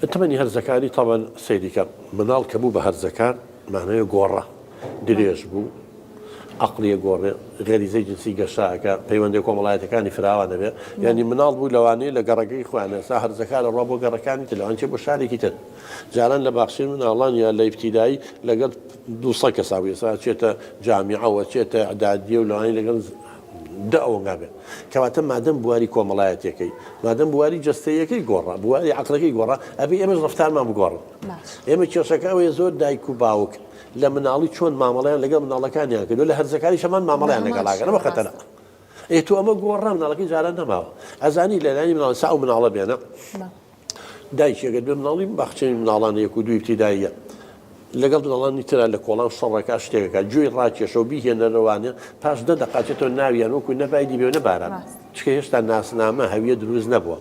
تمني هرزكاني طبعا سيدي كان منال كبو بهرزكان معناه قورة دريش بو عقلية قورة غريزة جنسي قشاكا بيوندي كوملايتي كان فراوة نبي يعني منال بو لواني لقرقي خوانه ساهر زكان الربو قرقاني تلو انشي بو شاركي تل جالان لباخشين من الله يا الابتدائي لقد دوصا كساوي سا تشيتا جامعة وتشيتا اعدادية ولواني لقد دعوة قابل كواتم مادام بواري كوملايتي مادام بواري جستيكي قورة بواري عقلكي قورة ابي امز رفتار ما بقورة اما تشوشكا ويزور دايكو باوك لمن علي شون معاملين لقى من الله كان ياكل ولا هرزكاري شمان معاملين لقى انا ما خدنا اي تو اما قورة من الله كي جالنا ما ازاني لاني من الله ساعه من الله بينا دايش قد من الله بخشين من الله يكون ابتدائيه لقد الله نترى لك والله صرك اشترك جوي راتي شو بيه الرواني باش دقات الناويه وكنا بايدي بينا بارا تشكيش الناس نامه هويه دروز نبوه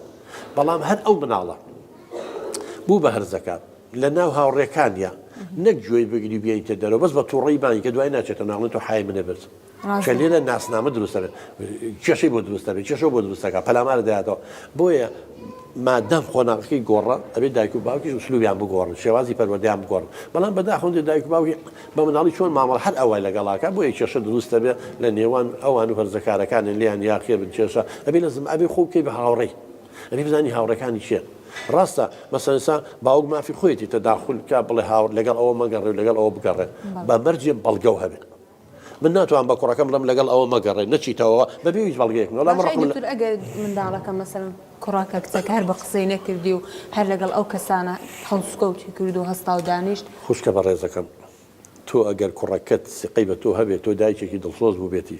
بلام هر او من الله بو بهر زكاه لانه هاوريكانيا نجوي بقدي بين تدرو بس بتوري بان كدو اينا تناغلتو حي من برز خلينا الناس نام دروسه شي بو دروسه شو بو دروسه بلا مال داتو بويا ما دام خونا كي غورا ابي دايكو باوكي اسلوبي عم بغور شوازي برودي عم بغور بلان بدا خوند دايكو باوكي بمنالي شلون معمل حد اول لقلاك ابوي شاشه دروس تبع لنيوان او انو فرزكار كان اللي يعني يا اخي بالشاشه ابي لازم ابي خوك كيف هاوري ابي بزاني هاوري كان شيء راستا مثلا انسان باوق ما في خويتي تداخل كابل هاور لقال او ما قرر لقال او بقرر بمرجي بلقوها من ناتو عم بكره كم لم لقال او ما قرر نشي تو ما بيجي بلقيك ولا مره من اجد من دارك مثلا كراكه كتكهر بقصينه كرديو هر لقال او كسانه حوسكوت كردو هستا ودانيش خوش كبر زكم تو اگر كراكت سقيبه تو هبه تو دايتي كي دلصوز بو بيتي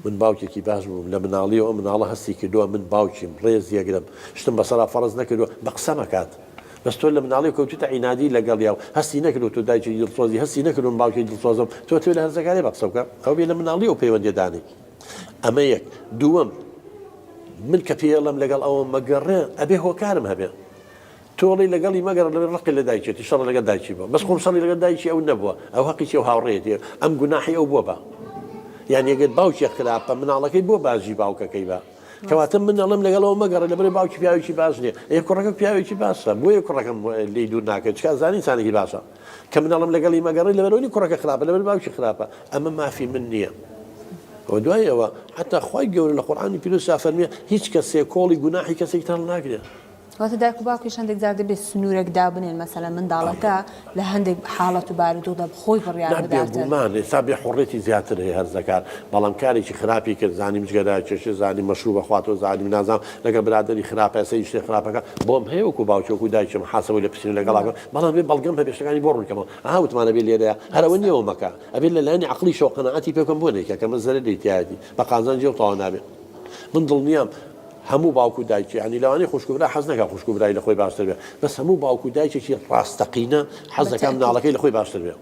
من باوكي كي باش لمن عليه ومن الله هسي كدو من باوكي ريز يقدم شتم بصرا فرز نكدو بقسمكات بس تقول من عليه كنت عنادي لقال ياو هسي نكدو تو دايتي دلصوزي هسي نكدو من باوكي دلصوزم تو تقول هزكاري بقسمك او بي لمن عليه وبيوند يداني اما يك دوم من كفي لم لقال او مقرر ابي هو كارم هبه تولي لقال لي ما قرر الرقي اللي دايتي تشر لقال دايتي بس قوم صلي لقال دايتي او النبوه او هقيتي او هاوريتي ام جناحي او بوبا يعني قد باوشي خلافه من الله كي بو باجي باوكا كيبا كواتم من الله لقالوا ما قرر لبري باوشي فيها شي باسني يكرك فيها شي باس بو يكرك اللي يدونك كان ثاني كي باسا كم من الله لقال لي ما قرر لبروني كرك خلافه لبري باوشي خلافه اما ما في من نيه ودوايا حتى اخوي يقول القران في سافر هيك كسيكولي جناحي كسيتر ناقده وقت دايكو باوكيش عندك زاد بس سنورك دابنين مثلا من دالكا لهندك حالة بارد وضب خوي بريان بدارت نعم سابي حريتي زيادة هي هالزكاة بلام كاري شي خرابي كر زاني مش قدر شي زاني مشروب اخواته زاني منازم لقى برادري خرابه سي شي خرابه بوم هي وكو باوكو كو دايش محاسب ولا بسين لقى بلام بلقم بيشتغل بورن كمان هاوت ما نبي لي هذا وني يومك ابي لاني عقلي شو قناعتي فيكم بونيك كما زلديتي هذه بقى زنجي وطانا من ضمن ايام همو باوكو دايتشي يعني لو اني خوشكو بلا حزنك خوشكو بلا لخوي باشتر بس همو باوكو دايتشي راستقينا حزك من على كي لخوي باشتر